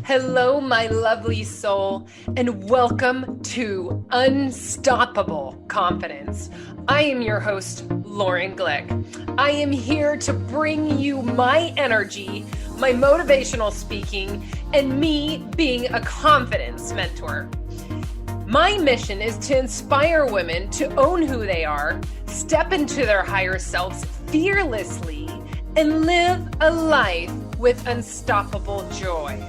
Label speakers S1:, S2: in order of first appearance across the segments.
S1: Hello, my lovely soul, and welcome to Unstoppable Confidence. I am your host, Lauren Glick. I am here to bring you my energy, my motivational speaking, and me being a confidence mentor. My mission is to inspire women to own who they are, step into their higher selves fearlessly, and live a life with unstoppable joy.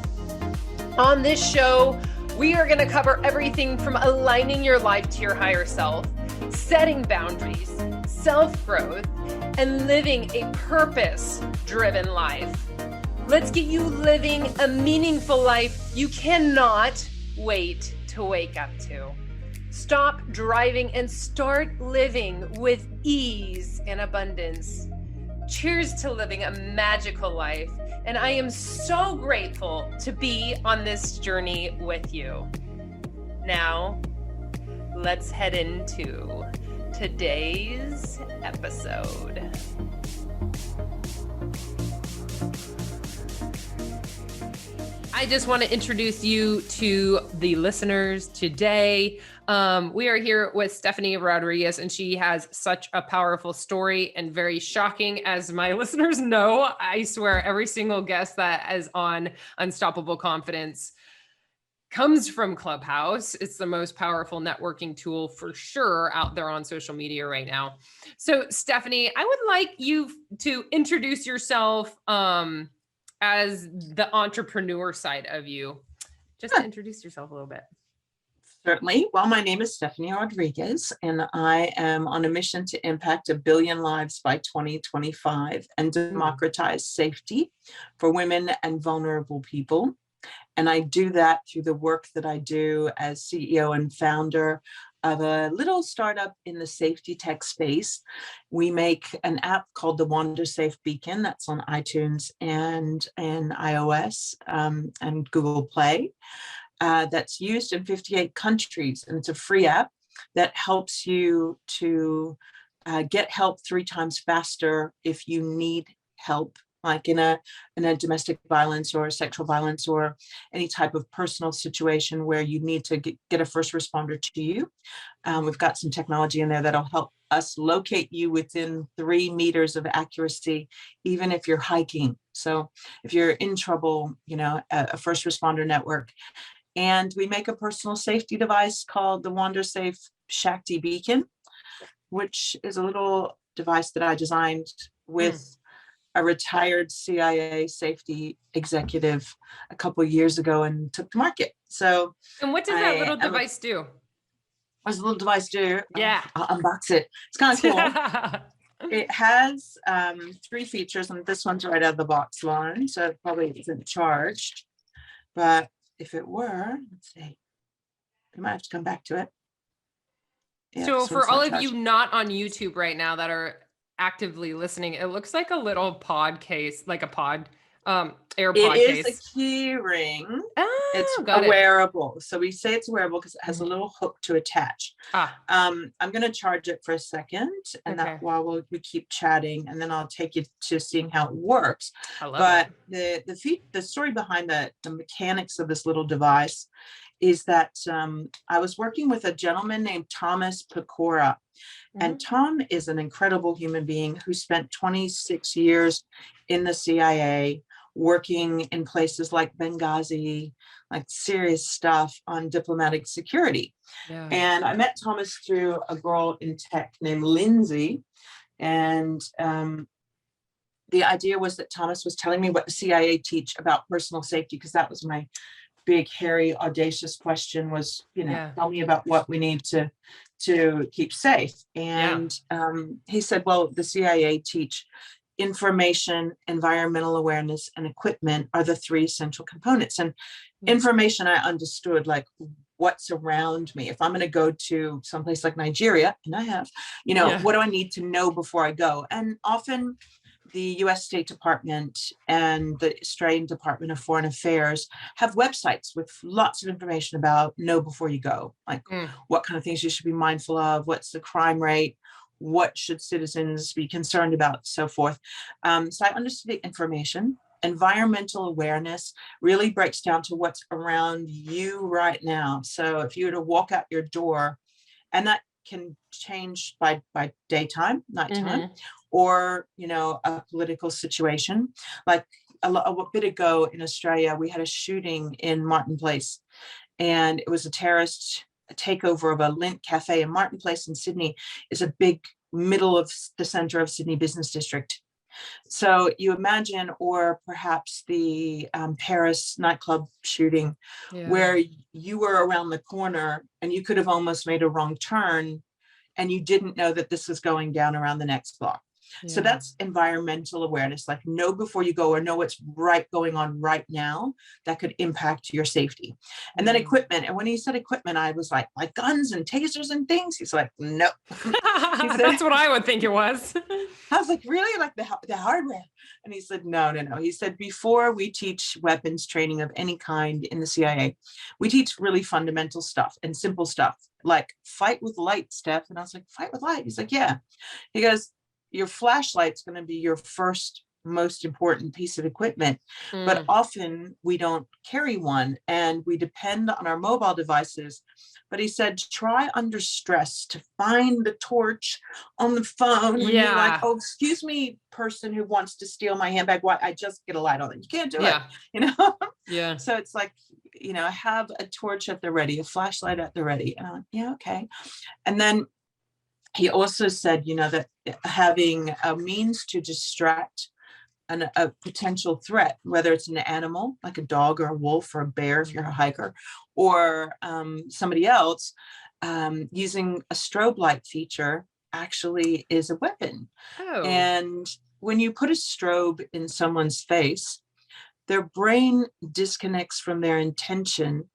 S1: On this show, we are going to cover everything from aligning your life to your higher self, setting boundaries, self-growth, and living a purpose-driven life. Let's get you living a meaningful life you cannot wait to wake up to. Stop driving and start living with ease and abundance. Cheers to living a magical life. And I am so grateful to be on this journey with you. Now, let's head into today's episode. I just want to introduce you to the listeners today. We are here with Stephanie Rodriguez, and she has such a powerful story and very shocking, as my listeners know. I swear every single guest that is on Unstoppable Confidence comes from Clubhouse. It's the most powerful networking tool for sure out there on social media right now. So Stephanie, I would like you to introduce yourself as the entrepreneur side of you. Just to introduce yourself a little bit.
S2: Certainly. Well, my name is Stephanie Rodriguez, and I am on a mission to impact 1 billion lives by 2025 and democratize safety for women and vulnerable people. And I do that through the work that I do as CEO and founder of a little startup in the safety tech space. We make an app called the WanderSafe Beacon that's on iTunes and iOS and Google Play. That's used in 58 countries, and it's a free app that helps you to get help 3 times faster if you need help, like in a domestic violence or sexual violence or any type of personal situation where you need to get a first responder to you. We've got some technology in there that'll help us locate you within 3 meters of accuracy, even if you're hiking. So if you're in trouble, a first responder network. And we make a personal safety device called the WanderSafe Shakti Beacon, which is a little device that I designed with a retired CIA safety executive a couple of years ago and took to market. So,
S1: and what does that little device do?
S2: What does the little device do?
S1: Yeah,
S2: I'll unbox it. It's kind of cool. It has 3 features, and this one's right out of the box, Lauren, so it probably isn't charged. But if it were, let's see, we might have to come back to it.
S1: Yeah, so for all of you not on YouTube right now that are actively listening, it looks like a little pod case, like a pod AirPod case.
S2: It is a key ring.
S1: Oh,
S2: it's a wearable. So we say it's a wearable because it has a little hook to attach. I'm going to charge it for a second, and that while we keep chatting, and then I'll take you to seeing how it works.
S1: I love it.
S2: The story behind the mechanics of this little device is that I was working with a gentleman named Thomas Pecora. And Tom is an incredible human being who spent 26 years in the CIA, working in places like Benghazi, like serious stuff on diplomatic security. Yeah. And I met Thomas through a girl in tech named Lindsay. And the idea was that Thomas was telling me what the CIA teach about personal safety, because that was my big, hairy, audacious question was, tell me about what we need to keep safe. And he said, well, the CIA teach information, environmental awareness, and equipment are the 3 essential components. And information, I understood, like what's around me. If I'm going to go to someplace like Nigeria, and I have, what do I need to know before I go? And often the US State Department and the Australian Department of Foreign Affairs have websites with lots of information about know before you go, like what kind of things you should be mindful of, what's the crime rate, what should citizens be concerned about, so forth. So I understood the information. environmental awareness really breaks down to what's around you right now. So if you were to walk out your door, and that can change by daytime, nighttime, or, you know, a political situation. Like a bit ago in Australia, we had a shooting in Martin Place, and it was a terrorist takeover of a Lindt cafe. And Martin Place in Sydney is a big middle of the center of Sydney business district. So you imagine, or perhaps the Paris nightclub shooting, where you were around the corner and you could have almost made a wrong turn and you didn't know that this was going down around the next block. So that's environmental awareness, like know before you go, or know what's right going on right now that could impact your safety. And then equipment. And when he said equipment, I was like guns and tasers and things. He's like, no.
S1: That's what I would think it was.
S2: I was like, really? Like the hardware? And he said, no. He said, before we teach weapons training of any kind in the CIA, we teach really fundamental stuff and simple stuff, like fight with light, Steph. And I was like, fight with light? He's like, yeah. He goes, your flashlight's going to be your first most important piece of equipment, but often we don't carry one and we depend on our mobile devices. But he said, try under stress to find the torch on the phone when you're like, oh, excuse me, person who wants to steal my handbag, why? I just get a light on it. You can't do it, you know? So it's like, you know, have a torch at the ready, a flashlight at the ready. And I'm like, yeah, okay. And then he also said, you know, that having a means to distract a potential threat, whether it's an animal like a dog or a wolf or a bear if you're a hiker, or somebody else, using a strobe light feature actually is a weapon. And when you put a strobe in someone's face, their brain disconnects from their intention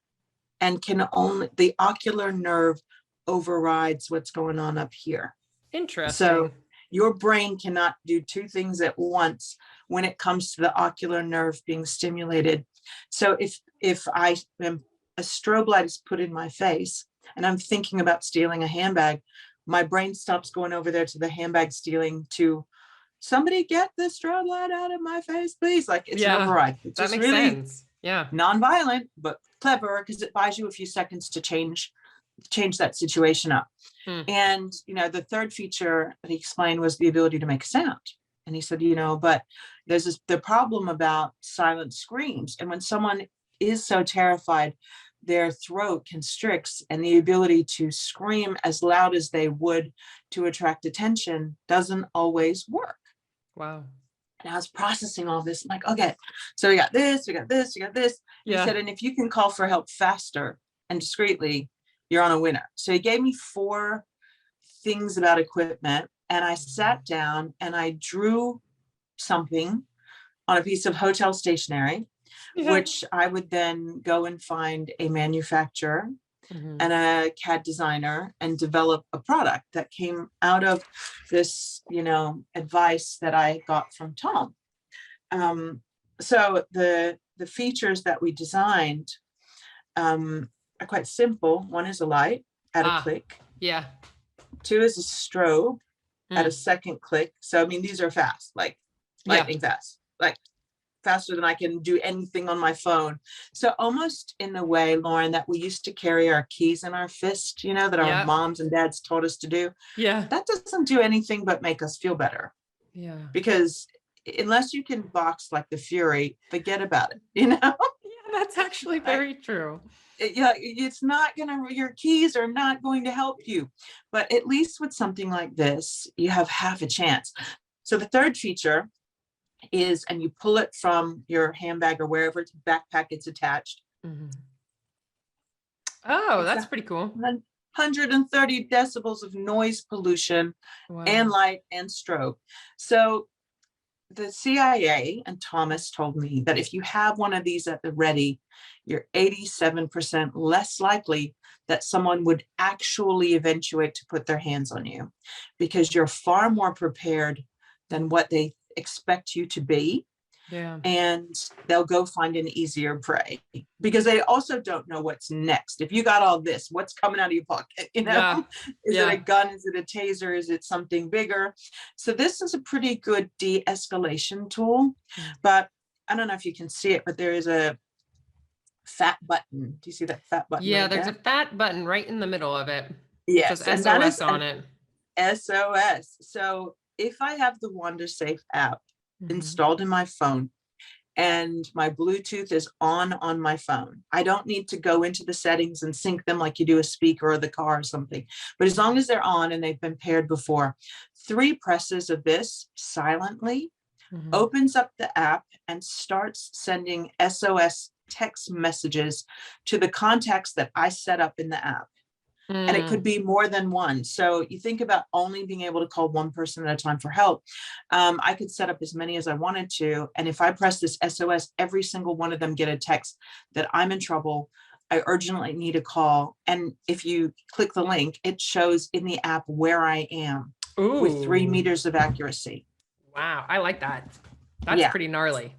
S2: and the ocular nerve overrides what's going on up here.
S1: Interesting.
S2: So your brain cannot do two things at once when it comes to the ocular nerve being stimulated. So if a strobe light is put in my face and I'm thinking about stealing a handbag, my brain stops going over there to the handbag stealing to somebody get the strobe light out of my face, please. Like it's an override. It's
S1: that makes
S2: really
S1: sense. Yeah.
S2: Non-violent, but clever because it buys you a few seconds to change that situation up. And, you know, the third feature that he explained was the ability to make sound. And he said, you know, but there's the problem about silent screams. And when someone is so terrified, their throat constricts, and the ability to scream as loud as they would to attract attention doesn't always work.
S1: Wow.
S2: And I was processing all this. I'm like, okay, so we got this, we got this, we got this. He said, and if you can call for help faster and discreetly, you're on a winner. So he gave me 4 things about equipment, and I sat down and I drew something on a piece of hotel stationery, which I would then go and find a manufacturer and a CAD designer and develop a product that came out of this, you know, advice that I got from Tom. So the features that we designed are quite simple. One is a light at a click. 2 is a strobe at a second click. So, I mean, these are fast, like lightning fast, like faster than I can do anything on my phone. So almost in the way, Lauren, that we used to carry our keys in our fist, you know, that our moms and dads taught us to do. That doesn't do anything but make us feel better. Because unless you can box like the Fury, forget about it, you know?
S1: That's actually very true.
S2: It's not your keys are not going to help you, but at least with something like this, you have half a chance. So the third feature is, and you pull it from your handbag or wherever it's backpack it's attached.
S1: Oh, that's pretty cool.
S2: 130 decibels of noise pollution and light and strobe. So the CIA and Thomas told me that if you have one of these at the ready, you're 87% less likely that someone would actually eventuate to put their hands on you, because you're far more prepared than what they expect you to be. And they'll go find an easier prey, because they also don't know what's next. If you got all this, what's coming out of your pocket, you know? Is it a gun? Is it a taser? Is it something bigger? So this is a pretty good de-escalation tool. But I don't know if you can see it, but there is a fat button. Do you see that fat button
S1: Yeah,
S2: right
S1: there's
S2: there?
S1: a fat button right in the middle of it. It says
S2: Yes, and that
S1: SOS
S2: is
S1: on
S2: an
S1: it.
S2: SOS. So if I have the WanderSafe app
S1: Mhm.
S2: installed in my phone and my Bluetooth is on my phone, I don't need to go into the settings and sync them like you do a speaker or the car or something. But as long as they're on and they've been paired before, 3 presses of this silently
S1: Mhm.
S2: opens up the app and starts sending SOS text messages to the contacts that I set up in the app. And it could
S1: Mm.
S2: be more than one. So you think about only being able to call one person at a time for help. I could set up as many as I wanted to. And if I press this SOS, every single one of them get a text that I'm in trouble. I urgently need a call. And if you click the link, it shows in the app where I am with 3
S1: Ooh.
S2: meters of accuracy.
S1: Wow, I like that. That's
S2: Yeah.
S1: pretty gnarly.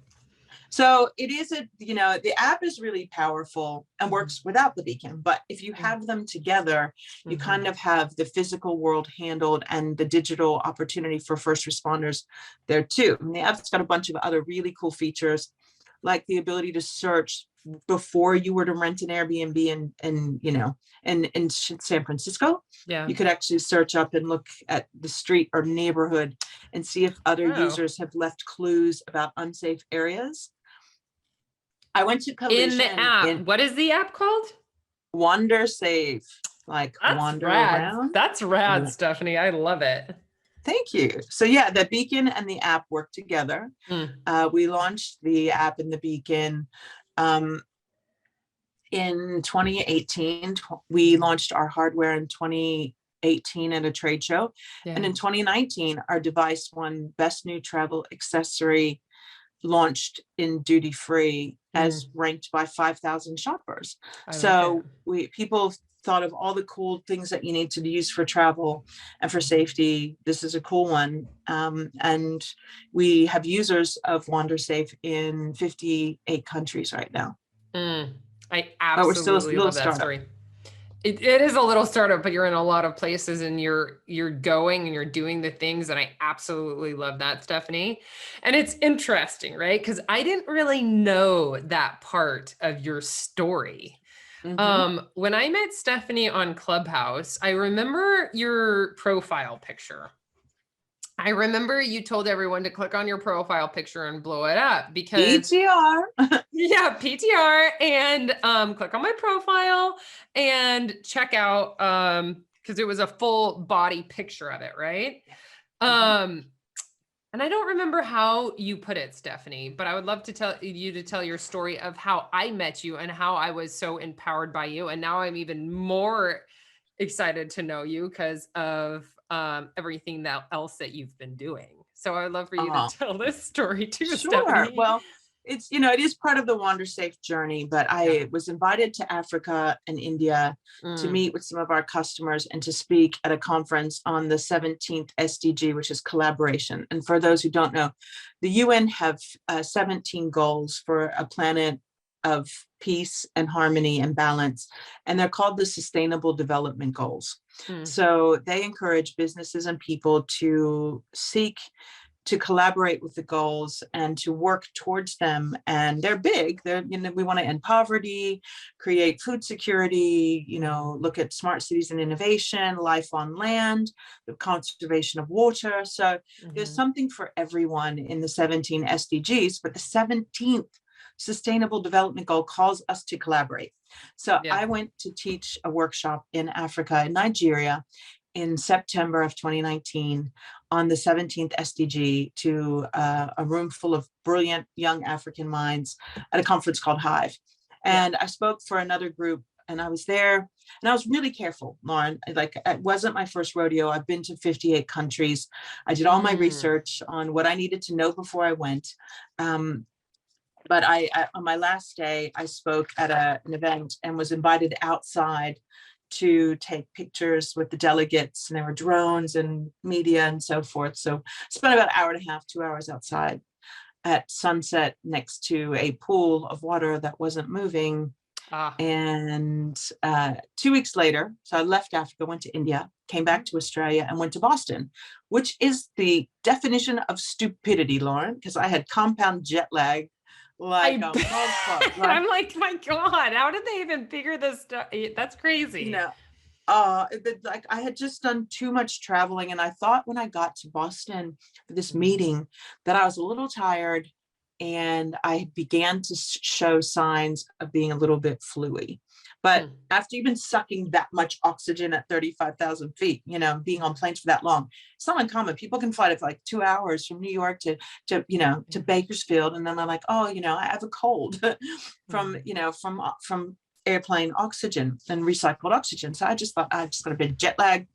S2: So it is the app is really powerful and
S1: Mhm.
S2: works without the beacon, but if you have them together, you
S1: Mhm.
S2: kind of have the physical world handled and the digital opportunity for first responders there too. And the app's got a bunch of other really cool features, like the ability to search before you were to rent an Airbnb in San Francisco.
S1: Yeah.
S2: You could actually search up and look at the street or neighborhood and see if other
S1: Oh.
S2: users have left clues about unsafe areas. I went to
S1: In the
S2: Collision
S1: app.
S2: in
S1: What is the app called?
S2: WanderSafe, like
S1: That's
S2: wander
S1: rad.
S2: around.
S1: That's rad,
S2: Yeah.
S1: Stephanie. I love it.
S2: Thank you. So yeah, the beacon and the app work together.
S1: Mm.
S2: We launched the app and the beacon um, in 2018. We launched our hardware in 2018 at a trade show. And
S1: Yeah.
S2: in 2019, our device won Best New Travel Accessory, launched in duty free as
S1: Mm.
S2: ranked by 5,000 shoppers.
S1: I like it.
S2: So people thought of all the cool things that you need to use for travel and for safety. This is a cool one. And we have users of WanderSafe in 58 countries right now.
S1: Mm. I
S2: But we're still a
S1: absolutely
S2: little
S1: love that
S2: startup.
S1: story. It is a little startup, but you're in a lot of places and you're going and you're doing the things, and I absolutely love that, Stephanie. And it's interesting, right? Because I didn't really know that part of your story.
S2: Mm-hmm.
S1: When I met Stephanie on Clubhouse, I remember your profile picture. I remember you told everyone to click on your profile picture and blow it up because
S2: ETR.
S1: yeah, PTR and click on my profile and check out because it was a full body picture of it, right?
S2: Mhm.
S1: Um and I don't remember how you put it, Stephanie, but I would love to tell your story of how I met you and how I was so empowered by you, and now I'm even more excited to know you because of everything else that you've been doing. So I would love for you to
S2: Oh,
S1: tell this story too,
S2: sure.
S1: Stephanie.
S2: Well, it is part of the Wander Safe journey, but
S1: Yeah.
S2: I was invited to Africa and India to
S1: Mm.
S2: meet with some of our customers and to speak at a conference on the 17th SDG, which is collaboration. And for those who don't know, the UN have 17 goals for a planet of peace and harmony and balance, and they're called the Sustainable Development Goals.
S1: Mm.
S2: So they encourage businesses and people to seek to collaborate with the goals and to work towards them. And they're big. We want to end poverty, create food security, look at smart cities and innovation, life on land, the conservation of water. So there's
S1: Mm-hmm.
S2: something for everyone in the 17 SDGs, but the 17th Sustainable Development Goal calls us to collaborate. So
S1: Yeah.
S2: I went to teach a workshop in Africa, in Nigeria, in September of 2019 on the 17th SDG to a room full of brilliant young African minds at a conference called Hive. And I spoke for another group, and I was there and I was really careful, Lauren. Like, it wasn't my first rodeo. I've been to 58 countries. I did all my research on what I needed to know before I went. But on my last day, I spoke at an event and was invited outside to take pictures with the delegates, and there were drones and media and so forth. So spent about an hour and a half, 2 hours outside at sunset next to a pool of water that wasn't moving. And 2 weeks later, so I left Africa, went to India, came back to Australia, and went to Boston, which is the definition of stupidity, Lauren, because I had compound jet lag.
S1: I
S2: like a motherfucker.
S1: bet. I'm like, my God, how did they even figure this stuff? That's crazy.
S2: You know, like I had just done too much traveling, and I thought when I got to Boston for this meeting that I was a little tired, and I began to show signs of being a little bit fluey. But after you've been sucking that much oxygen at 35,000 feet, you know, being on planes for that long, it's not uncommon. People can fly for like 2 hours from New York to Bakersfield, and then they're like, oh, you know, I have a cold from airplane oxygen and recycled oxygen. So I just thought I just got a bit jet lag.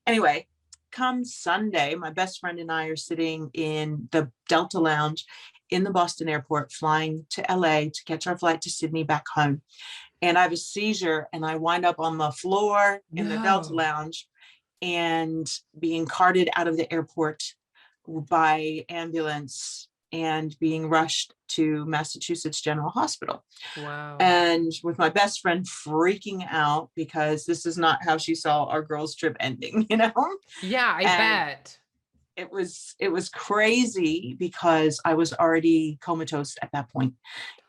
S2: Anyway, come Sunday, my best friend and I are sitting in the Delta Lounge in the Boston airport, flying to LA to catch our flight to Sydney back home. And I have a seizure, and I wind up on the floor in the Delta Lounge and being carted out of the airport by ambulance and being rushed to Massachusetts General Hospital.
S1: Wow.
S2: And with my best friend freaking out because this is not how she saw our girls' trip ending, you know?
S1: Yeah, I bet.
S2: It was crazy because I was already comatose at that point,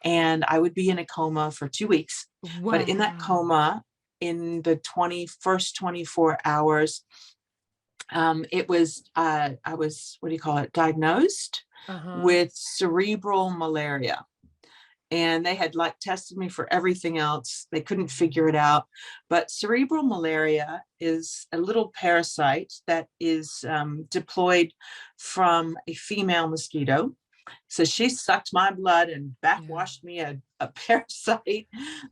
S2: and I would be in a coma for 2 weeks.
S1: Wow.
S2: But in that coma, in the 24 hours, I was, what do you call it, diagnosed with cerebral malaria. And they had like tested me for everything else. They couldn't figure it out. But cerebral malaria is a little parasite that is deployed from a female mosquito. So she sucked my blood and backwashed me a parasite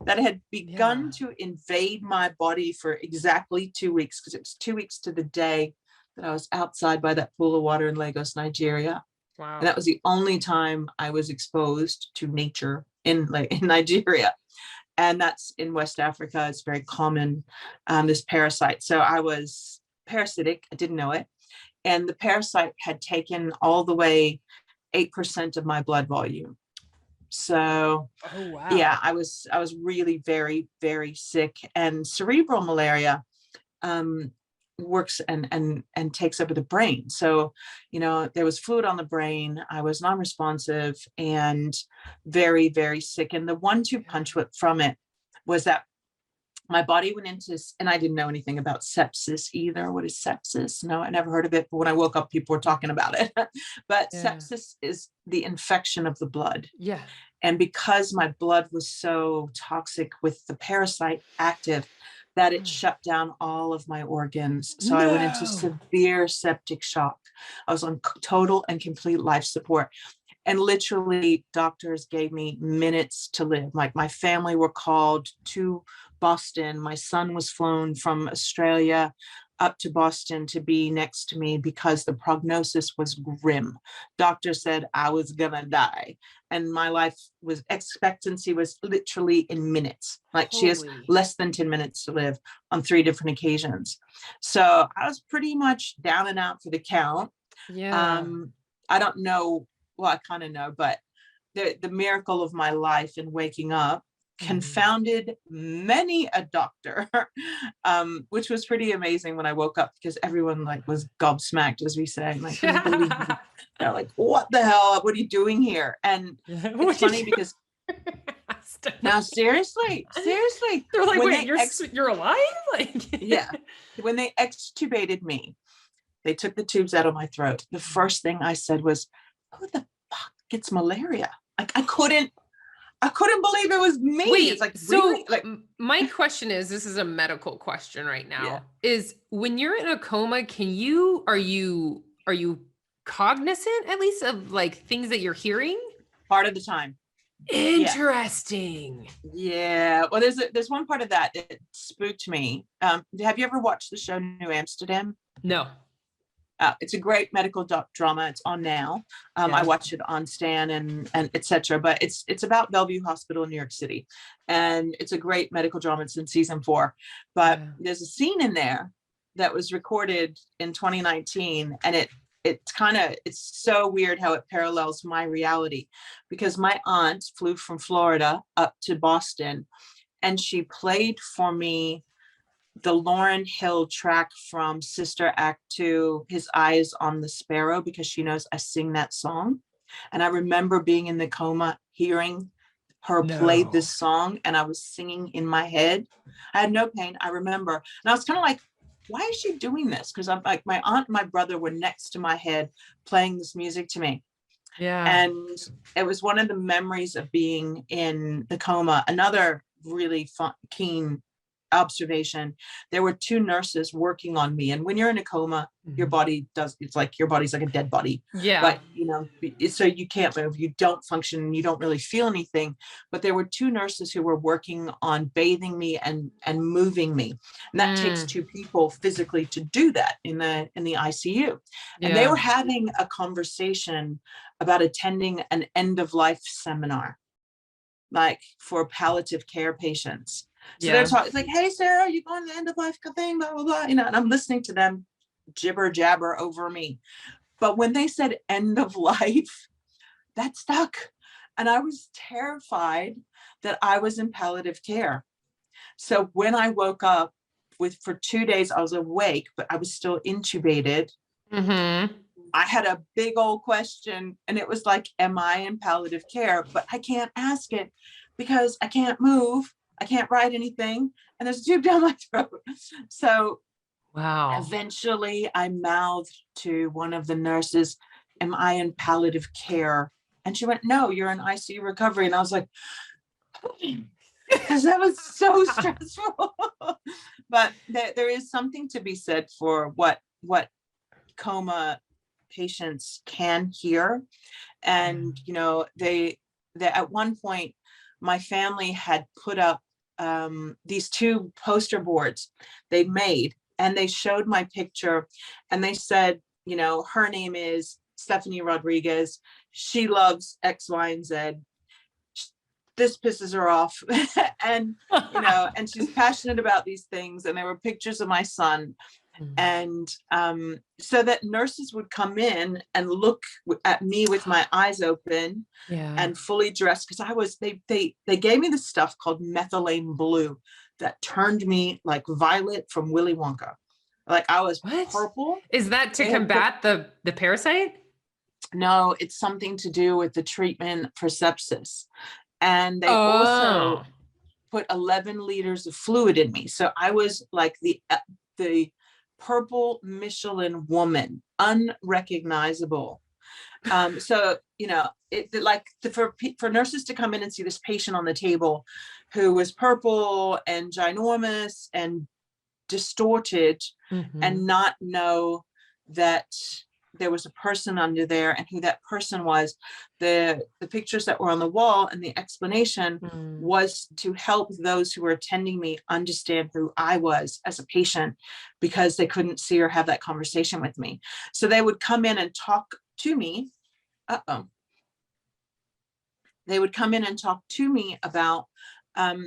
S2: that had begun to invade my body for exactly 2 weeks, because it was 2 weeks to the day that I was outside by that pool of water in Lagos, Nigeria.
S1: Wow.
S2: And that was the only time I was exposed to nature in Nigeria. And that's in West Africa. It's very common, this parasite. So I was parasitic. I didn't know it. And the parasite had taken all the way 8% of my blood volume. So, yeah, I was really very, very sick. And cerebral malaria works and takes over the brain. So, you know, there was fluid on the brain. I was non-responsive and very, very sick. And the 1-2 punch from it was that my body went into, and I didn't know anything about sepsis either. What is sepsis? No, I never heard of it. But when I woke up, people were talking about it. But sepsis is the infection of the blood.
S1: Yeah.
S2: And because my blood was so toxic with the parasite active, that it shut down all of my organs. So I went into severe septic shock. I was on total and complete life support. And literally, doctors gave me minutes to live. Like, my family were called to Boston. My son was flown from Australia up to Boston to be next to me because the prognosis was grim. Doctor said I was gonna die. And my life expectancy was literally in minutes. Like, she has less than 10 minutes to live on 3 different occasions. So I was pretty much down and out for the count.
S1: Yeah.
S2: I don't know. Well, I kind of know, but the miracle of my life in waking up confounded many a doctor, which was pretty amazing when I woke up, because everyone like was gobsmacked, as we say. Like, can you believe it? They're like, what the hell? What are you doing here? And it's funny because now, seriously,
S1: they're like, wait, you're alive? Like,
S2: yeah. When they extubated me, they took the tubes out of my throat. The first thing I said was, who the fuck gets malaria? Like, I couldn't believe it was me.
S1: Wait,
S2: it's like,
S1: so
S2: really? Like,
S1: my question is, this is a medical question right now, is when you're in a coma, are you cognizant at least of like things that you're hearing?
S2: Part of the time.
S1: Interesting.
S2: Yeah. Well, there's one part of that spooked me. Have you ever watched the show New Amsterdam?
S1: No.
S2: It's a great medical drama. It's on now. I watched it on Stan and etc. But it's about Bellevue Hospital in New York City, and it's a great medical drama. It's in season 4. But there's a scene in there that was recorded in 2019, and it's so weird how it parallels my reality, because my aunt flew from Florida up to Boston, and she played for me the Lauryn Hill track from Sister Act 2, His Eyes on the Sparrow, because she knows I sing that song. And I remember being in the coma, hearing her play
S1: No.
S2: this song, and I was singing in my head. I had no pain, I remember. And I was kind of like, why is she doing this? Because I'm like, my aunt and my brother were next to my head playing this music to me.
S1: Yeah.
S2: And it was one of the memories of being in the coma. Another really fun, keen observation, there were two nurses working on me. And when you're in a coma, your body does, it's like your body's like a dead body.
S1: Yeah.
S2: But, you know, so you can't move, you don't function, you don't really feel anything. But there were two nurses who were working on bathing me and moving me. And that takes two people physically to do that in the ICU. And they were having a conversation about attending an end of life seminar, like for palliative care patients. So they're talking, it's like, hey, Sarah, you going to the end of life thing, blah, blah, blah, you know, and I'm listening to them jibber jabber over me. But when they said end of life, that stuck. And I was terrified that I was in palliative care. So when I woke up for 2 days, I was awake, but I was still intubated. I had a big old question, and it was like, am I in palliative care? But I can't ask it because I can't move. I can't write anything, and there's a tube down my throat. So eventually I mouthed to one of the nurses, am I in palliative care? And she went, no, you're in ICU recovery. And I was like, because that was so stressful. But there is something to be said for what coma patients can hear. And you know, they at one point my family had put up these two poster boards they made, and they showed my picture, and they said, you know, her name is Stephanie Rodriguez, she loves X, Y, and Z, this pisses her off. And you know, and she's passionate about these things. And there were pictures of my son. And so that nurses would come in and look at me with my eyes open and fully dressed, because I was, they gave me this stuff called methylene blue that turned me like Violet from Willy Wonka. Like I was purple.
S1: Is that to combat the parasite?
S2: No, it's something to do with the treatment for sepsis. And they also put 11 liters of fluid in me. So I was like the purple Michelin woman, unrecognizable. So, you know, for nurses to come in and see this patient on the table who was purple and ginormous and distorted, and not know that there was a person under there and who that person was. The pictures that were on the wall and the explanation was to help those who were attending me understand who I was as a patient, because they couldn't see or have that conversation with me. So they would come in and talk to me. They would come in and talk to me about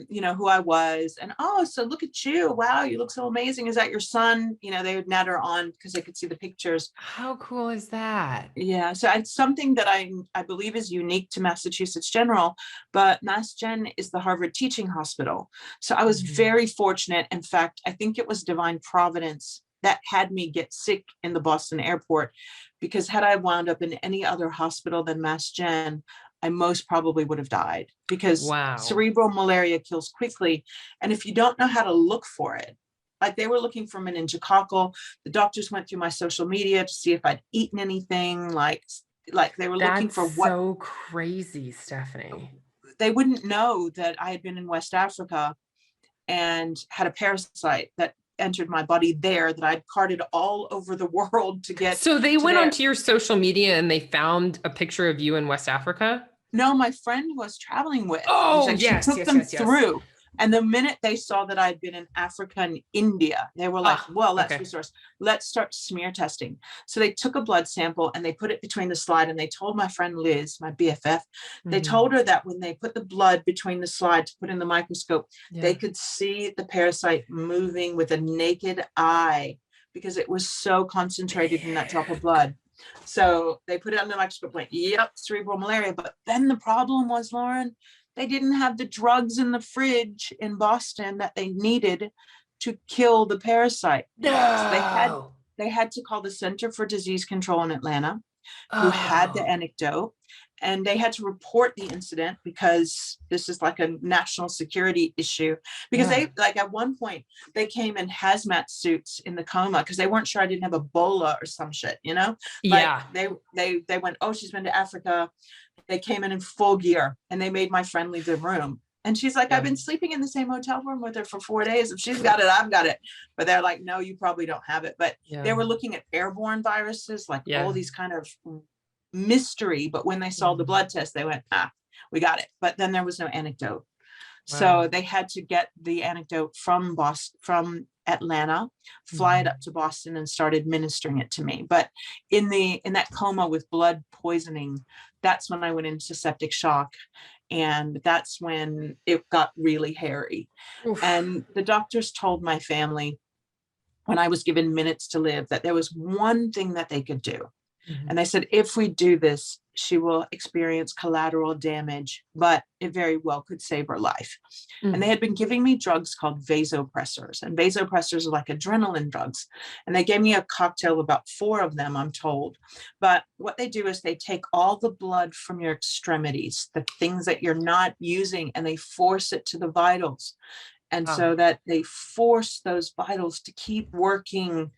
S2: you know, who I was, and oh, so look at you, wow, you look so amazing, is that your son? You know, they would natter on because they could see the pictures.
S1: How cool is that?
S2: Yeah, so it's something that I believe is unique to Massachusetts General, but Mass Gen is the Harvard Teaching Hospital. So I was very fortunate. In fact, I think it was divine providence that had me get sick in the Boston airport, because had I wound up in any other hospital than Mass Gen, I most probably would have died, because cerebral malaria kills quickly. And if you don't know how to look for it, like they were looking for meningococcal, the doctors went through my social media to see if I'd eaten anything, like they were looking for what.
S1: So crazy, Stephanie.
S2: They wouldn't know that I had been in West Africa and had a parasite that entered my body there, that I'd carted all over the world to get.
S1: So they went onto your social media and they found a picture of you in West Africa?
S2: No, my friend who I was traveling with.
S1: Oh,
S2: like,
S1: yes,
S2: she took them through. And the minute they saw that I'd been in Africa and India, they were like, well, let's resource. Let's start smear testing. So they took a blood sample and they put it between the slide, and they told my friend Liz, my BFF, they told her that when they put the blood between the slide to put in the microscope, they could see the parasite moving with a naked eye, because it was so concentrated in that drop of blood. So they put it under the microscope, like, yep, cerebral malaria. But then the problem was, Lauren, they didn't have the drugs in the fridge in Boston that they needed to kill the parasite. No. So they had to call the Center for Disease Control in Atlanta, who had the anecdote. and they had to report the incident because this is like a national security issue, because they, like, at one point they came in hazmat suits in the coma because they weren't sure I didn't have Ebola or some shit, you know? Like,
S1: Yeah.
S2: they went, oh, she's been to Africa. They came in full gear, and they made my friend leave the room. And she's like, I've been sleeping in the same hotel room with her for 4 days. If she's got it, I've got it. But they're like, no, you probably don't have it. But they were looking at airborne viruses, like all these kind of mystery. But when they saw the blood test, they went, we got it. But then there was no anecdote. So they had to get the anecdote from Boston, from Atlanta, fly it up to Boston, and start administering it to me. But in that coma with blood poisoning, that's when I went into septic shock. And that's when it got really hairy. Oof. And the doctors told my family, when I was given minutes to live, that there was one thing that they could do. And they said, if we do this, she will experience collateral damage, but it very well could save her life. And they had been giving me drugs called vasopressors, and vasopressors are like adrenaline drugs. And they gave me a cocktail, about 4 of them, I'm told. But what they do is they take all the blood from your extremities, the things that you're not using, and they force it to the vitals. And so that they force those vitals to keep working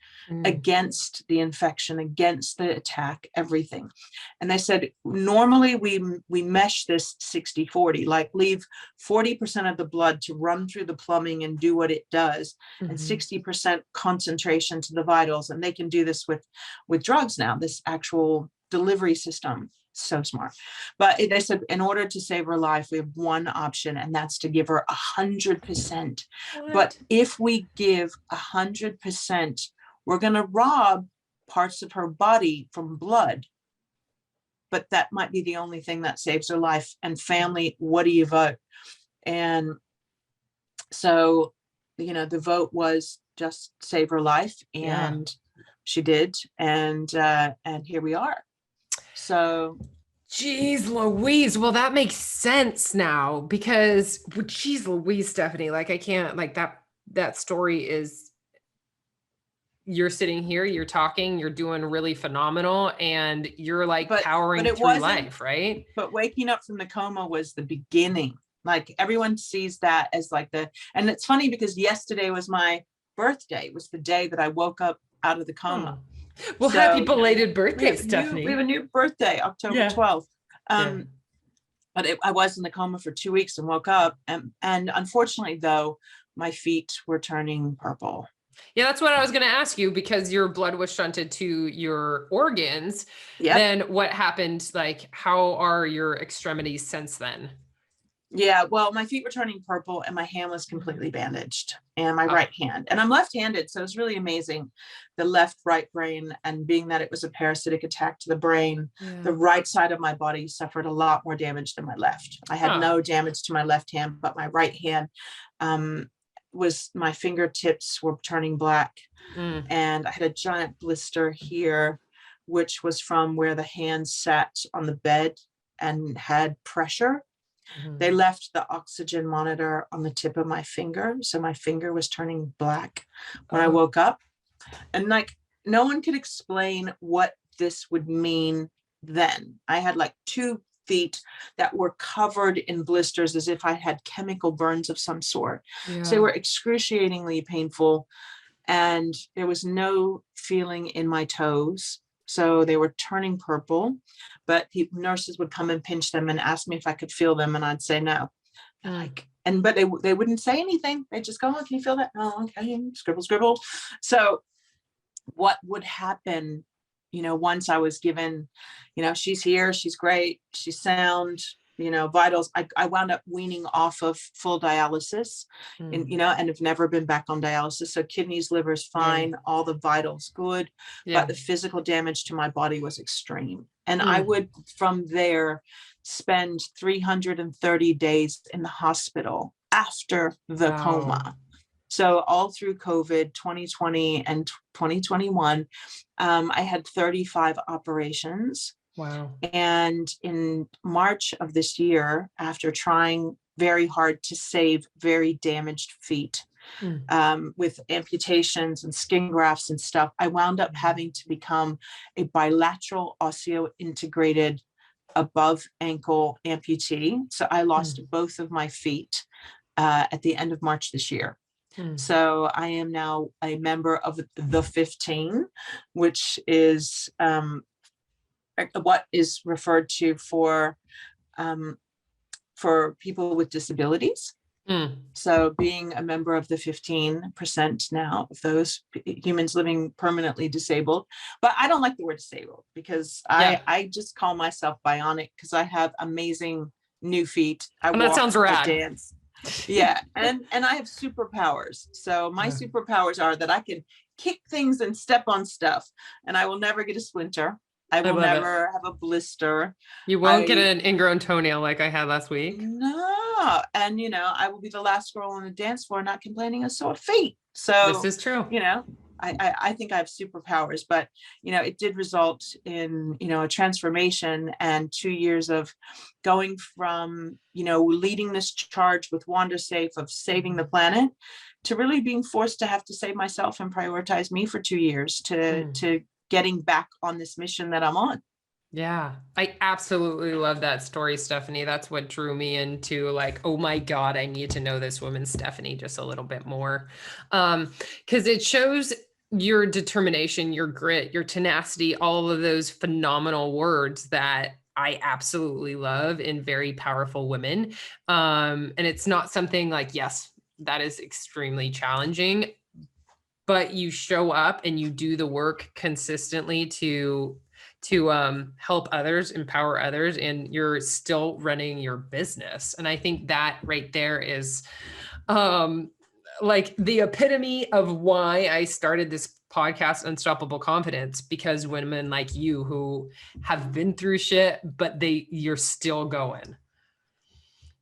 S2: against the infection, against the attack, everything. And they said, normally we mesh this 60-40, like leave 40% of the blood to run through the plumbing and do what it does, and 60% concentration to the vitals. And they can do this with drugs now, this actual delivery system. So smart. But they said, in order to save her life, we have one option, and that's to give her 100%. But if we give 100%, we're going to rob parts of her body from blood. But that might be the only thing that saves her life. And family, what do you vote? And so, the vote was just save her life, and she did. And here we are. So,
S1: geez Louise. Well, that makes sense now, because geez Louise, Stephanie, like, I can't, like, that story is, you're sitting here, you're talking, you're doing really phenomenal, and you're like powering through life, right?
S2: But waking up from the coma was the beginning. Like, everyone sees that as like and it's funny because yesterday was my birthday, was the day that I woke up out of the coma.
S1: Well, so, happy belated birthday, Stephanie.
S2: We have a new birthday, October 12th. But I was in the coma for 2 weeks and woke up. And unfortunately, though, my feet were turning purple.
S1: Yeah, that's what I was going to ask you, because your blood was shunted to your organs. Then what happened? Like, how are your extremities since then?
S2: Yeah, well, my feet were turning purple, and my hand was completely bandaged, and my right hand. And I'm left-handed, so it's really amazing. The left-right brain, and being that it was a parasitic attack to the brain, the right side of my body suffered a lot more damage than my left. I had no damage to my left hand, but my right hand my fingertips were turning black. And I had a giant blister here, which was from where the hand sat on the bed and had pressure. They left the oxygen monitor on the tip of my finger. So my finger was turning black when I woke up. And like, no one could explain what this would mean then. I had like 2 feet that were covered in blisters as if I had chemical burns of some sort. So they were excruciatingly painful. And there was no feeling in my toes. So they were turning purple, but nurses would come and pinch them and ask me if I could feel them, and I'd say no. But they wouldn't say anything. They just go, oh, can you feel that? Oh, okay, scribble, scribble. So what would happen, once I was given, she's here, she's great, she's sound, vitals, I wound up weaning off of full dialysis and have never been back on dialysis. So kidneys, livers, fine, all the vitals good, but the physical damage to my body was extreme. And I would, from there, spend 330 days in the hospital after the coma. So all through COVID, 2020 and 2021, I had 35 operations.
S1: Wow. And
S2: in March of this year, after trying very hard to save very damaged feet with amputations and skin grafts and stuff, I wound up having to become a bilateral osseointegrated above ankle amputee. So I lost both of my feet at the end of March this year. So I am now a member of the 15, which is what is referred to for people with disabilities. So being a member of the 15% now of those humans living permanently disabled, but I don't like the word disabled because I just call myself bionic because I have amazing new feet.
S1: And that sounds rad.
S2: I dance. Yeah. And I have superpowers. So my superpowers are that I can kick things and step on stuff and I will never get a splinter. I will never have a blister.
S1: You won't get an ingrown toenail like I had last week.
S2: No. And, I will be the last girl on the dance floor not complaining of sore feet. So
S1: this is true.
S2: I think I have superpowers, but, it did result in, a transformation and 2 years of going from, leading this charge with Wander Safe of saving the planet to really being forced to have to save myself and prioritize me for 2 years to getting back on this mission that I'm on.
S1: Yeah, I absolutely love that story, Stephanie. That's what drew me into like, oh my God, I need to know this woman, Stephanie, just a little bit more. Because it shows your determination, your grit, your tenacity, all of those phenomenal words that I absolutely love in very powerful women. And it's not something like, yes, that is extremely challenging, but you show up and you do the work consistently to help others, empower others, and you're still running your business. And I think that right there is like the epitome of why I started this podcast, Unstoppable Confidence, because women like you who have been through shit, but you're still going.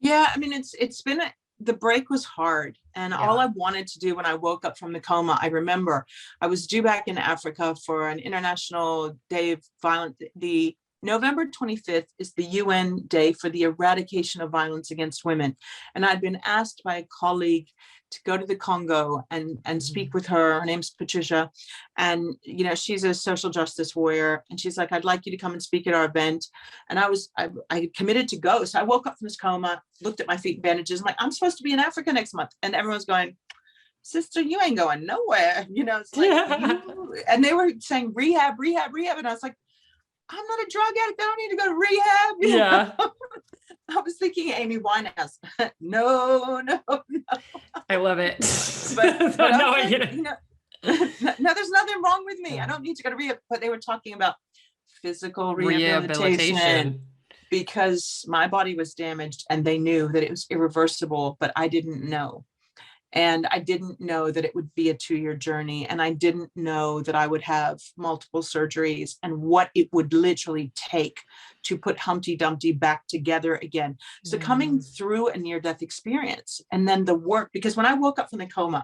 S2: Yeah, I mean, it's been the break was hard. And all I wanted to do when I woke up from the coma, I remember I was due back in Africa for an International Day of Violence. The November 25th is the UN Day for the Eradication of Violence Against Women. And I'd been asked by a colleague to go to the Congo and speak with her. Her name's Patricia. And, she's a social justice warrior. And she's like, I'd like you to come and speak at our event. And I committed to go. So I woke up from this coma, looked at my feet bandages. I'm like, I'm supposed to be in Africa next month. And everyone's going, sister, you ain't going nowhere. It's like, and they were saying rehab. And I was like, I'm not a drug addict. I don't need to go to rehab.
S1: Yeah.
S2: I was thinking Amy Winehouse. No.
S1: I love it.
S2: But no, no, there's nothing wrong with me. I don't need to go to rehab. But they were talking about physical rehabilitation because my body was damaged and they knew that it was irreversible, but I didn't know. And I didn't know that it would be a 2-year journey. And I didn't know that I would have multiple surgeries and what it would literally take to put Humpty Dumpty back together again. So coming through a near-death experience and then the work, because when I woke up from the coma,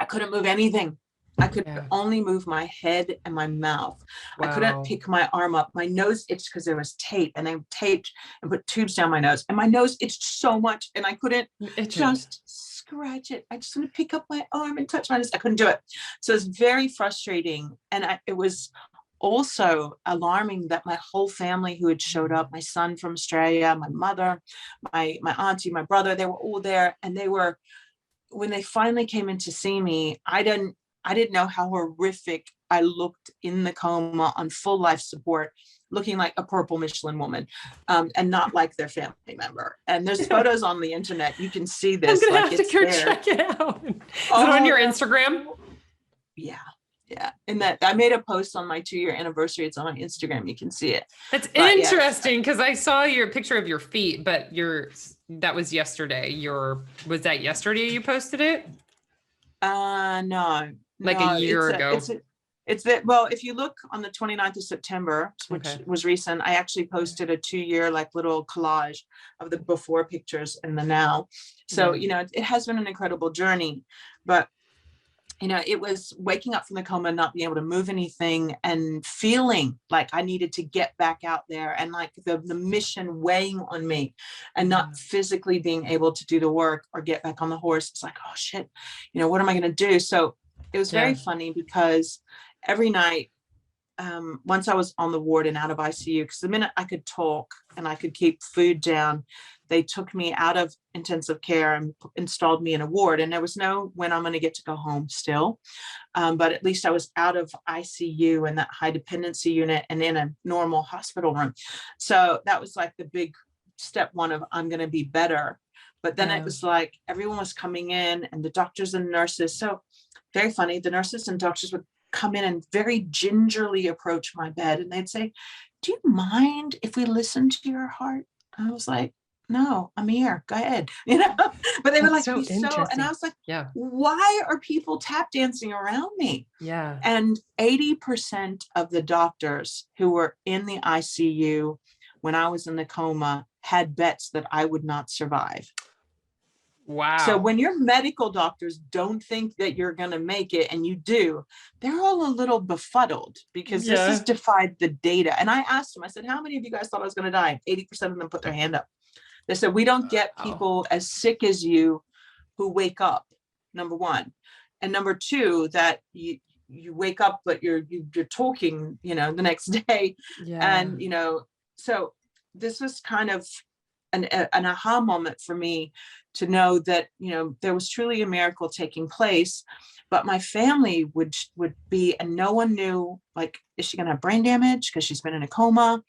S2: I couldn't move anything. I could only move my head and my mouth. Wow. I couldn't pick my arm up. My nose itched because there was tape and they taped and put tubes down my nose. And my nose itched so much and I couldn't just scratch it. I just want to pick up my arm and touch my nose. I couldn't do it. So it's very frustrating. And it was also alarming that my whole family who had showed up, my son from Australia, my mother, my auntie, my brother, they were all there. And when they finally came in to see me, I didn't know how horrific I looked in the coma on full life support, looking like a purple Michelin woman, and not like their family member. And there's photos on the internet. You can see this.
S1: I'm gonna have to go check it out. Is it on your Instagram?
S2: Yeah. And that I made a post on my 2-year anniversary. It's on my Instagram. You can see it.
S1: That's interesting because I saw your picture of your feet, but that was yesterday. Was that yesterday you posted it?
S2: No.
S1: Like a year ago.
S2: It's that, well, if you look on the 29th of September, which was recent, I actually posted a 2-year little collage of the before pictures and the now. So, it has been an incredible journey, but it was waking up from the coma, not being able to move anything and feeling like I needed to get back out there and like the mission weighing on me and not physically being able to do the work or get back on the horse. It's like, oh shit, what am I going to do? So it was very funny because every night once I was on the ward and out of ICU, because the minute I could talk and I could keep food down, they took me out of intensive care and installed me in a ward. And there was no when I'm going to get to go home still. But at least I was out of ICU and that high dependency unit and in a normal hospital room. So that was like the big step one of I'm going to be better. But then it was like everyone was coming in and the doctors and nurses. So very funny. The nurses and doctors would come in and very gingerly approach my bed and they'd say, "Do you mind if we listen to your heart?" I was like, "No, I'm here. Go ahead." But they were like,
S1: so interesting.
S2: And I was like, why are people tap dancing around me?
S1: Yeah.
S2: And 80% of the doctors who were in the ICU when I was in the coma had bets that I would not survive.
S1: Wow.
S2: So when your medical doctors don't think that you're going to make it and you do, they're all a little befuddled because this has defied the data. And I asked them, I said, "How many of you guys thought I was going to die?" 80% of them put their hand up. They said, "We don't get people as sick as you who wake up," number one. And number two, that you wake up, but you're talking, the next day. And, so this was kind of an aha moment for me to know that, there was truly a miracle taking place, but my family would be, and no one knew, like, is she going to have brain damage because she's been in a coma?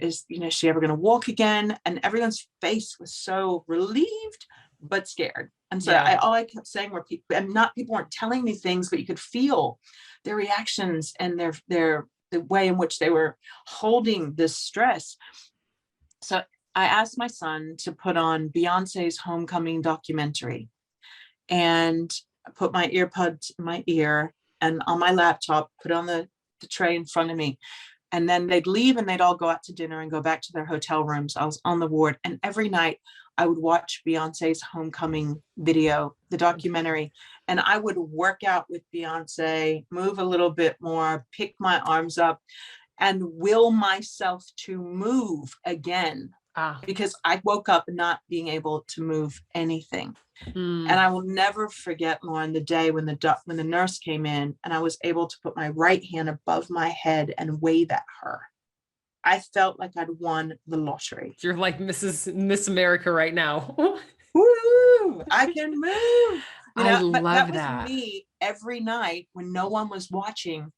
S2: Is she ever going to walk again? And everyone's face was so relieved, but scared. And so all I kept saying were people weren't telling me things, but you could feel their reactions and the way in which they were holding this stress. So I asked my son to put on Beyonce's Homecoming documentary and put my earbuds in my ear and on my laptop, put on the tray in front of me. And then they'd leave and they'd all go out to dinner and go back to their hotel rooms. I was on the ward. And every night I would watch Beyonce's Homecoming video, the documentary, and I would work out with Beyonce, move a little bit more, pick my arms up and will myself to move again. Because I woke up not being able to move anything. And I will never forget, Lauren, the day when the nurse came in and I was able to put my right hand above my head and wave at her. I felt like I'd won the lottery.
S1: You're like Miss America right now.
S2: Woo! I can move.
S1: I love
S2: that
S1: that.
S2: was me every night when no one was watching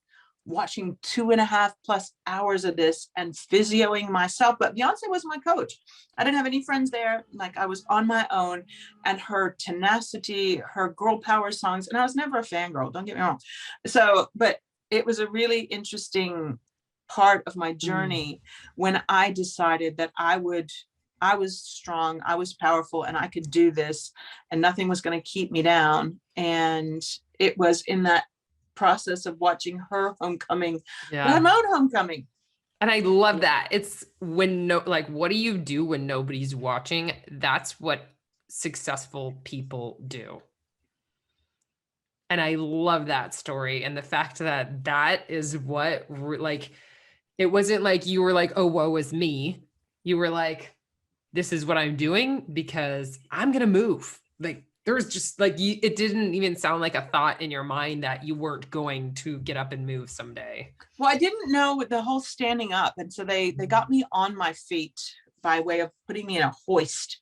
S2: 2.5+ hours of this and physioing myself. But Beyonce was my coach. I didn't have any friends there. Like, I was on my own, and her tenacity, her girl power songs, and I was never a fangirl, don't get me wrong. So, but it was a really interesting part of my journey when I decided that I was strong, I was powerful, and I could do this, and nothing was going to keep me down. And it was in that process of watching her homecoming, my own homecoming.
S1: And I love that. It's when what do you do when nobody's watching? That's what successful people do. And I love that story. And the fact that is what, like, it wasn't like you were like, "Oh, woe is me." You were like, "This is what I'm doing because I'm going to move." Like, there was just like, it didn't even sound like a thought in your mind that you weren't going to get up and move someday.
S2: Well, I didn't know the whole standing up. And so they got me on my feet by way of putting me in a hoist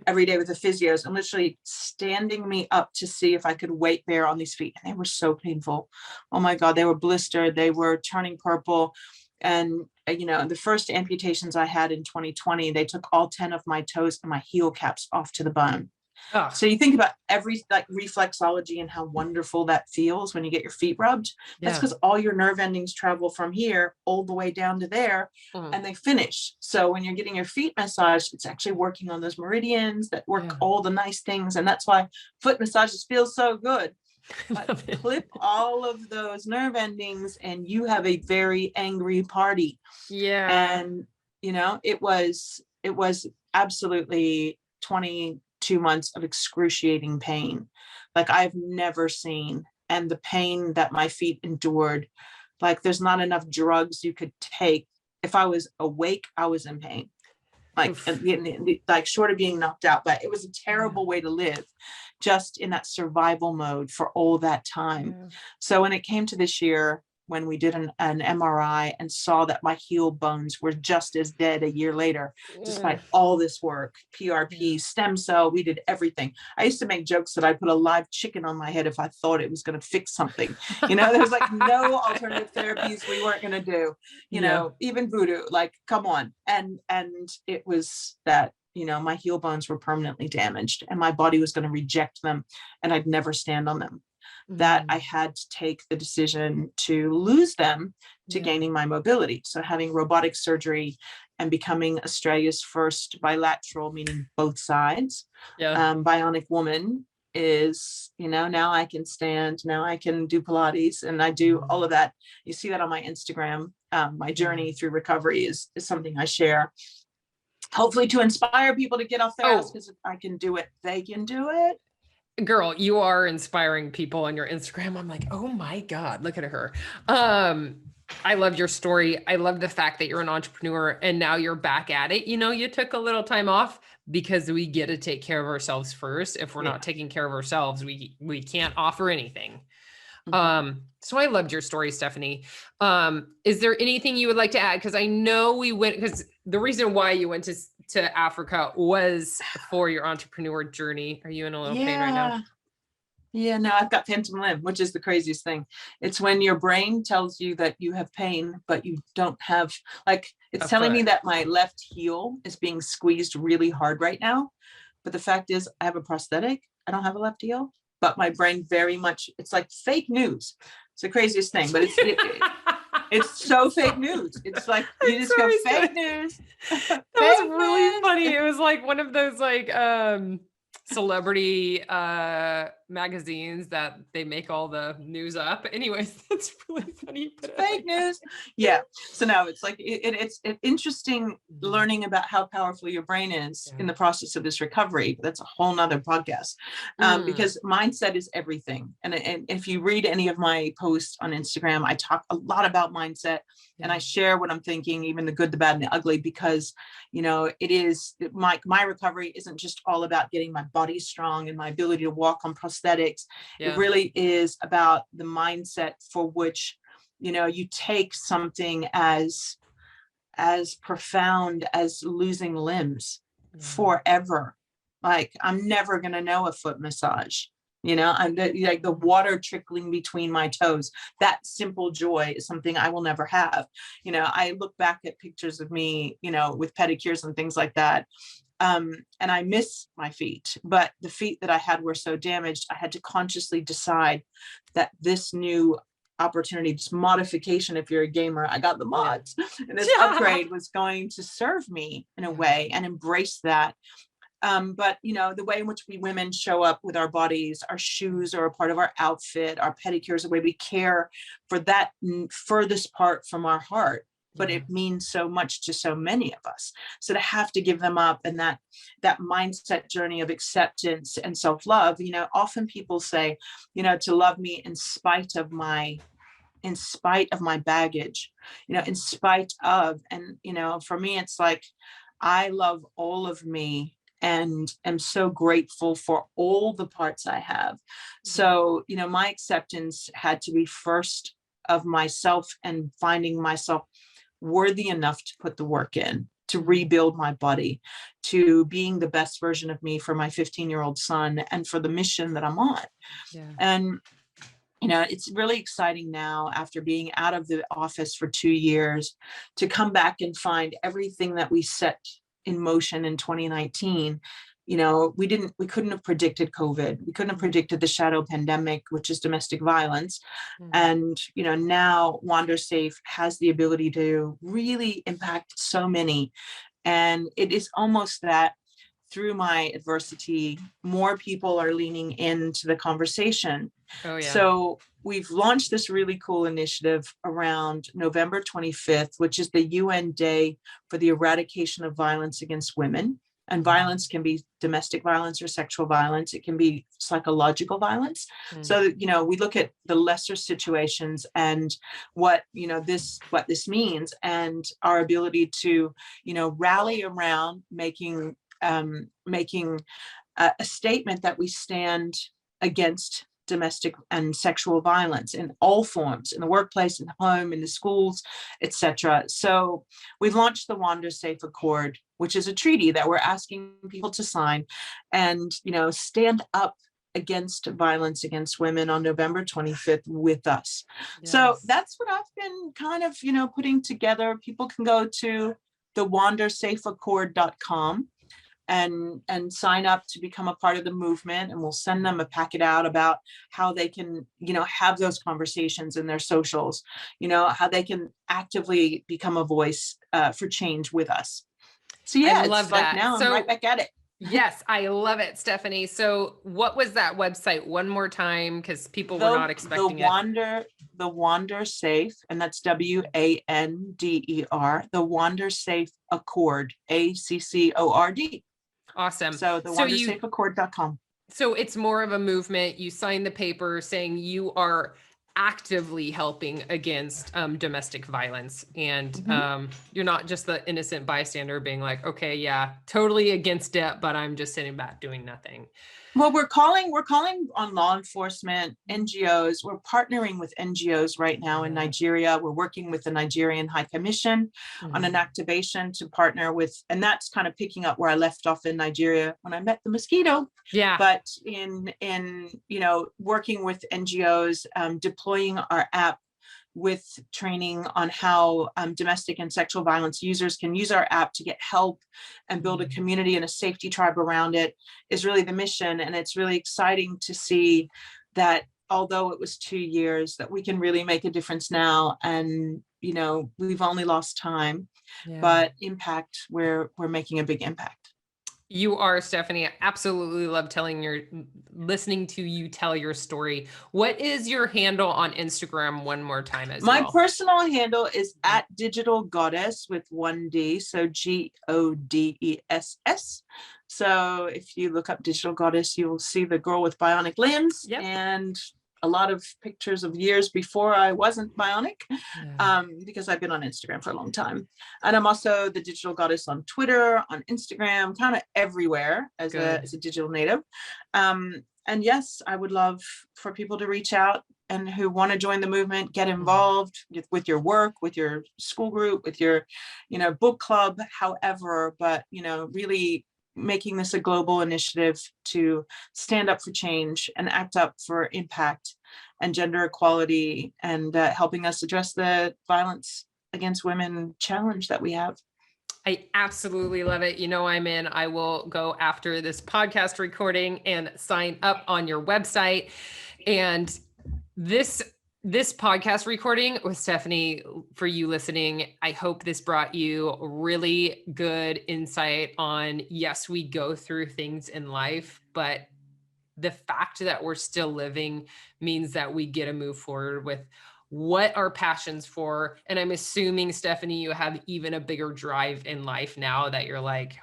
S2: every day with the physios and literally standing me up to see if I could weight bear on these feet. And they were so painful. Oh my God, they were blistered. They were turning purple. And, the first amputations I had in 2020, they took all 10 of my toes and my heel caps off to the bone. So you think about every reflexology and how wonderful that feels when you get your feet rubbed. That's because all your nerve endings travel from here all the way down to there and they finish. So when you're getting your feet massaged, it's actually working on those meridians that work all the nice things. And that's why foot massages feel so good. But clip all of those nerve endings and you have a very angry party. And it was absolutely 22 months of excruciating pain like I've never seen. And the pain that my feet endured, like there's not enough drugs you could take. If I was awake, I was in pain, like short of being knocked out. But it was a terrible way to live, just in that survival mode for all that time. So when it came to this year, when we did an MRI and saw that my heel bones were just as dead a year later, despite all this work, PRP, stem cell, we did everything. I used to make jokes that I put a live chicken on my head if I thought it was going to fix something. You know, there's like no alternative therapies we weren't going to do, you know, even voodoo, like, come on. And it was that, you know, my heel bones were permanently damaged and my body was going to reject them and I'd never stand on them. That I had to take the decision to lose them to gaining my mobility. So having robotic surgery and becoming Australia's first bilateral, meaning both sides, bionic woman is, you know, now I can stand, now I can do Pilates, and I do all of that. You see that on my Instagram. My journey through recovery is something I share, hopefully to inspire people to get off their ass, because if I can do it, they can do it.
S1: Girl, you are inspiring people on your Instagram. I'm like, oh my God, look at her. I love your story. I love the fact that you're an entrepreneur and now you're back at it. You know, you took a little time off because we get to take care of ourselves first. If we're not taking care of ourselves, we can't offer anything. So I loved your story, Stephanie. Is there anything you would like to add? Because I know because the reason why you went to Africa was for your entrepreneur journey. Are you in a little pain right now?
S2: Yeah, no, I've got phantom limb, which is the craziest thing. It's when your brain tells you that you have pain, but you don't have, like, it's telling me that my left heel is being squeezed really hard right now. But the fact is, I have a prosthetic. I don't have a left heel, but my brain very much, it's like fake news. It's the craziest thing, but it's so fake news. It's like, you just go fake news.
S1: That was really funny. It was like one of those like celebrity magazines that they make all the news up. Anyways, that's really funny.
S2: But fake news. Yeah. So now it's like it's interesting learning about how powerful your brain is in the process of this recovery. That's a whole nother podcast, because mindset is everything. And if you read any of my posts on Instagram, I talk a lot about mindset and I share what I'm thinking, even the good, the bad, and the ugly, because, you know, it is my recovery isn't just all about getting my body strong and my ability to walk on prosthetics. It really is about the mindset for which, you know, you take something as profound as losing limbs forever. Like, I'm never going to know a foot massage. You know, I'm like the water trickling between my toes. That simple joy is something I will never have. You know, I look back at pictures of me, you know, with pedicures and things like that. And I miss my feet, but the feet that I had were so damaged. I had to consciously decide that this new opportunity, this modification, if you're a gamer, I got the mods, and this upgrade was going to serve me in a way, and embrace that. But, you know, the way in which we women show up with our bodies, our shoes are a part of our outfit, our pedicures, the way we care for that furthest part from our heart, but it means so much to so many of us. So to have to give them up, and that mindset journey of acceptance and self-love, you know, often people say, you know, to love me in spite of my baggage, you know, in spite of, and, you know, for me, it's like, I love all of me and am so grateful for all the parts I have. So, you know, my acceptance had to be first of myself and finding myself worthy enough to put the work in, to rebuild my body, to being the best version of me for my 15-year-old son and for the mission that I'm on. And, you know, it's really exciting now, after being out of the office for 2 years, to come back and find everything that we set in motion in 2019. You know, we couldn't have predicted COVID. We couldn't have predicted the shadow pandemic, which is domestic violence. And, you know, now Wander Safe has the ability to really impact so many. And it is almost that through my adversity, more people are leaning into the conversation. So we've launched this really cool initiative around November 25th, which is the UN Day for the Eradication of Violence Against Women. And violence can be domestic violence or sexual violence. It can be psychological violence. So, you know, we look at the lesser situations and what this means, and our ability to, you know, rally around making a statement that we stand against domestic and sexual violence in all forms, in the workplace, in the home, in the schools, etc. So we've launched the Wander Safe Accord, which is a treaty that we're asking people to sign and, stand up against violence against women on November 25th with us. Yes. So that's what I've been kind of, putting together. People can go to the wandersafeaccord.com and sign up to become a part of the movement, and we'll send them a packet out about how they can have those conversations in their socials, how they can actively become a voice for change with us. So yeah,
S1: I love
S2: it's like
S1: that.
S2: now I'm right back at it.
S1: Yes, I love it, Stephanie. So what was that website one more time? Because people were not expecting
S2: it. The Wander Safe, and that's WANDER, the Wander Safe Accord, ACCORD.
S1: Awesome.
S2: So the wandersafeaccord.com.
S1: So it's more of a movement. You sign the paper saying you are actively helping against domestic violence, and you're not just the innocent bystander being like, okay, yeah, totally against it, but I'm just sitting back doing nothing.
S2: Well, we're calling on law enforcement, NGOs. We're partnering with NGOs right now in Nigeria. We're working with the Nigerian High Commission on an activation to partner with, and that's kind of picking up where I left off in Nigeria when I met the mosquito.
S1: Yeah.
S2: But in working with NGOs, deploying our app with training on how domestic and sexual violence users can use our app to get help and build a community and a safety tribe around it is really the mission. And it's really exciting to see that although it was 2 years, that we can really make a difference now. And, we've only lost time, but impact, we're making a big impact.
S1: You are, Stephanie. I absolutely love listening to you tell your story. What is your handle on Instagram one more time as well?
S2: My personal handle is @digitalgoddess with 1D, so GODESS. So if you look up Digital Goddess, you will see the girl with bionic limbs and a lot of pictures of years before I wasn't bionic, because I've been on Instagram for a long time. And I'm also the Digital Goddess on Twitter, on Instagram, kind of everywhere as a digital native. And yes, I would love for people to reach out and who want to join the movement, get involved with your work, with your school group, with your, book club, however, but, really making this a global initiative to stand up for change and act up for impact and gender equality, and helping us address the violence against women challenge that we have.
S1: I absolutely love it. I'm in. I will go after this podcast recording and sign up on your website. And this podcast recording with Stephanie, for you listening, I hope this brought you really good insight on, yes, we go through things in life, but the fact that we're still living means that we get to move forward with what our passions for. And I'm assuming, Stephanie, you have even a bigger drive in life now that you're like,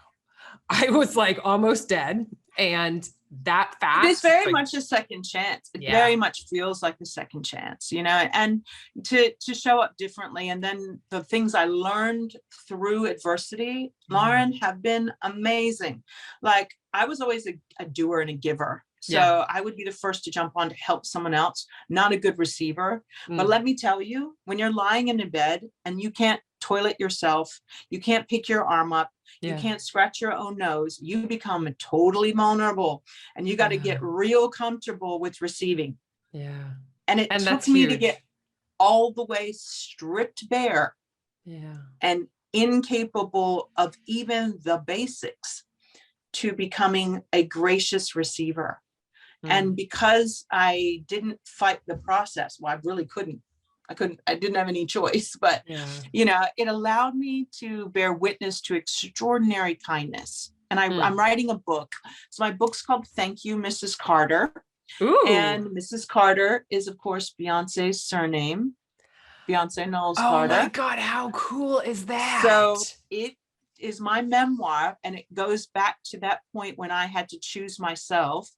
S1: I was like almost dead. And that fact,
S2: it is very much a second chance. It very much feels like a second chance, and to show up differently. And then the things I learned through adversity, Lauren, have been amazing. Like, I was always a doer and a giver. So I would be the first to jump on to help someone else, not a good receiver. But let me tell you, when you're lying in a bed and you can't toilet yourself, you can't pick your arm up, you can't scratch your own nose, you become totally vulnerable, and you got to get real comfortable with receiving. And it took me to get all the way stripped bare and incapable of even the basics to becoming a gracious receiver. And because I didn't fight the process, well, I really couldn't. I didn't have any choice, but it allowed me to bear witness to extraordinary kindness. And I'm writing a book. So my book's called Thank You, Mrs. Carter.
S1: Ooh.
S2: And Mrs. Carter is, of course, Beyonce's surname, Beyonce Knowles Carter.
S1: Oh my God, how cool is that?
S2: So it is my memoir, and it goes back to that point when I had to choose myself,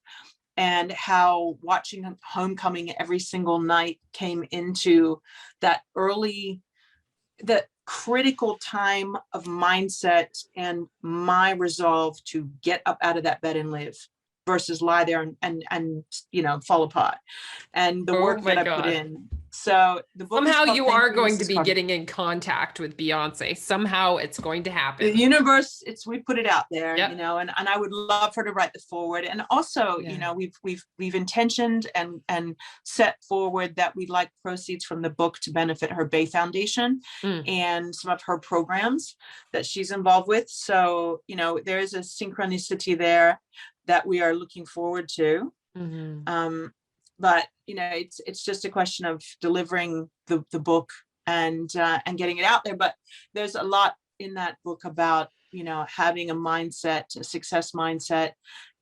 S2: and how watching Homecoming every single night came into that critical time of mindset and my resolve to get up out of that bed and live. versus lie there and fall apart. And the work that I put in. So the book
S1: somehow you are going to be getting in contact with Beyonce. Somehow it's going to happen.
S2: The universe, we put it out there, and I would love her to write the forward. And also, we've intentioned and set forward that we'd like proceeds from the book to benefit her Bay Foundation and some of her programs that she's involved with. So, there is a synchronicity there that we are looking forward to. But it's just a question of delivering the book and getting it out there. But there's a lot in that book about having a success mindset,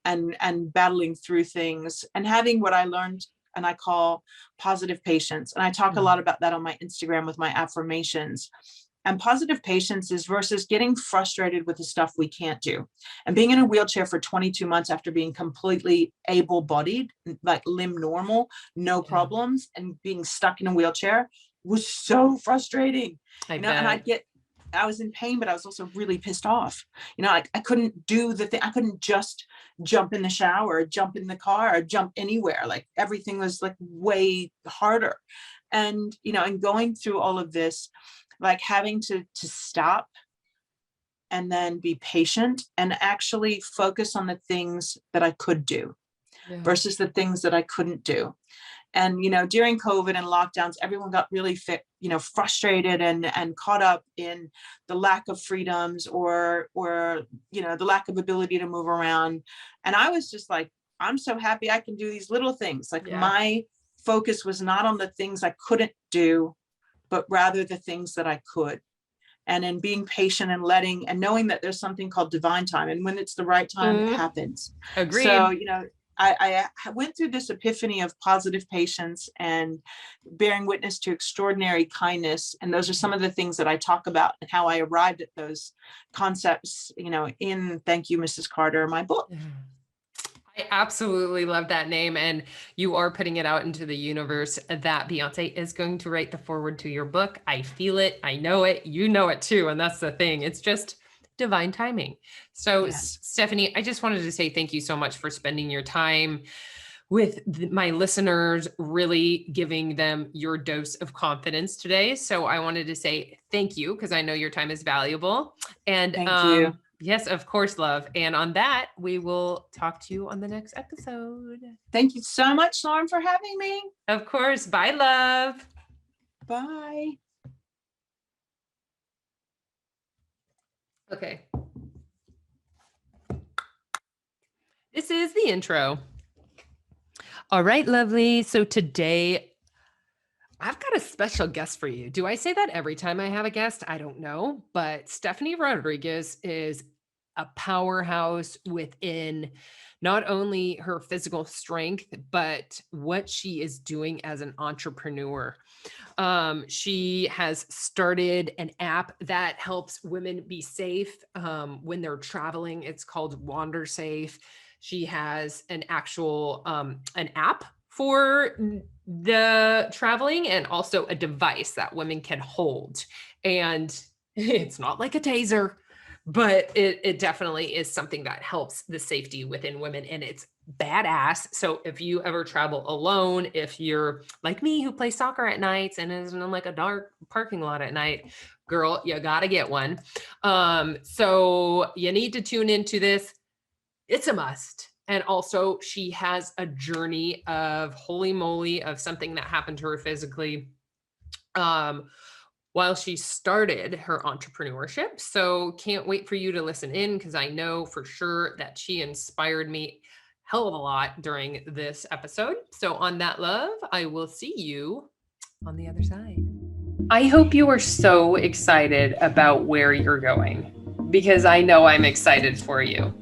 S2: and battling through things, and having what I learned and I call positive patience. And I talk a lot about that on my Instagram with my affirmations. And positive patience is versus getting frustrated with the stuff we can't do. And being in a wheelchair for 22 months after being completely able-bodied, like limb normal, no problems, and being stuck in a wheelchair was so frustrating. And I was in pain, but I was also really pissed off. I couldn't do the thing. I couldn't just jump in the shower, or jump in the car, or jump anywhere. Like everything was like way harder. And, and going through all of this, like having to stop and then be patient and actually focus on the things that I could do versus the things that I couldn't do. And, during COVID and lockdowns, everyone got really frustrated and caught up in the lack of freedoms or the lack of ability to move around. And I was just like, I'm so happy I can do these little things. Like my focus was not on the things I couldn't do, but rather the things that I could. And in being patient and knowing that there's something called divine time. And when it's the right time, it happens.
S1: Agreed.
S2: So, I went through this epiphany of positive patience and bearing witness to extraordinary kindness. And those are some of the things that I talk about and how I arrived at those concepts, in Thank You, Mrs. Carter, my book.
S1: I absolutely love that name. And you are putting it out into the universe that Beyonce is going to write the forward to your book. I feel it. I know it. You know it too. And that's the thing. It's just divine timing. So Stephanie, I just wanted to say thank you so much for spending your time with my listeners, really giving them your dose of confidence today. So I wanted to say thank you, because I know your time is valuable. And
S2: thank you.
S1: Yes, of course, love. And on that, we will talk to you on the next episode.
S2: Thank you so much, Lauren, for having me.
S1: Of course. Bye, love.
S2: Bye.
S1: Okay. This is the intro. All right, lovely. So today, I've got a special guest for you. Do I say that every time I have a guest? I don't know. But Stephanie Rodriguez is a powerhouse within not only her physical strength, but what she is doing as an entrepreneur. She has started an app that helps women be safe when they're traveling. It's called Wander Safe. She has an actual an app for the traveling, and also a device that women can hold. And it's not like a taser, but it definitely is something that helps the safety within women, and it's badass. So if you ever travel alone, if you're like me who plays soccer at nights and is in like a dark parking lot at night, girl, you gotta get one. So you need to tune into this. It's a must. And also she has a journey of holy moly of something that happened to her physically while she started her entrepreneurship. So can't wait for you to listen in, because I know for sure that she inspired me hell of a lot during this episode. So on that, love, I will see you on the other side. I hope you are so excited about where you're going, because I know I'm excited for you.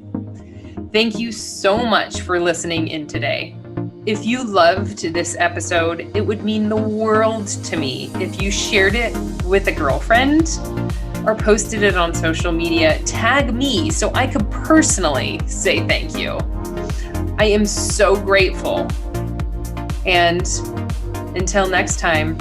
S1: Thank you so much for listening in today. If you loved this episode, it would mean the world to me if you shared it with a girlfriend or posted it on social media. Tag me so I could personally say thank you. I am so grateful. And until next time,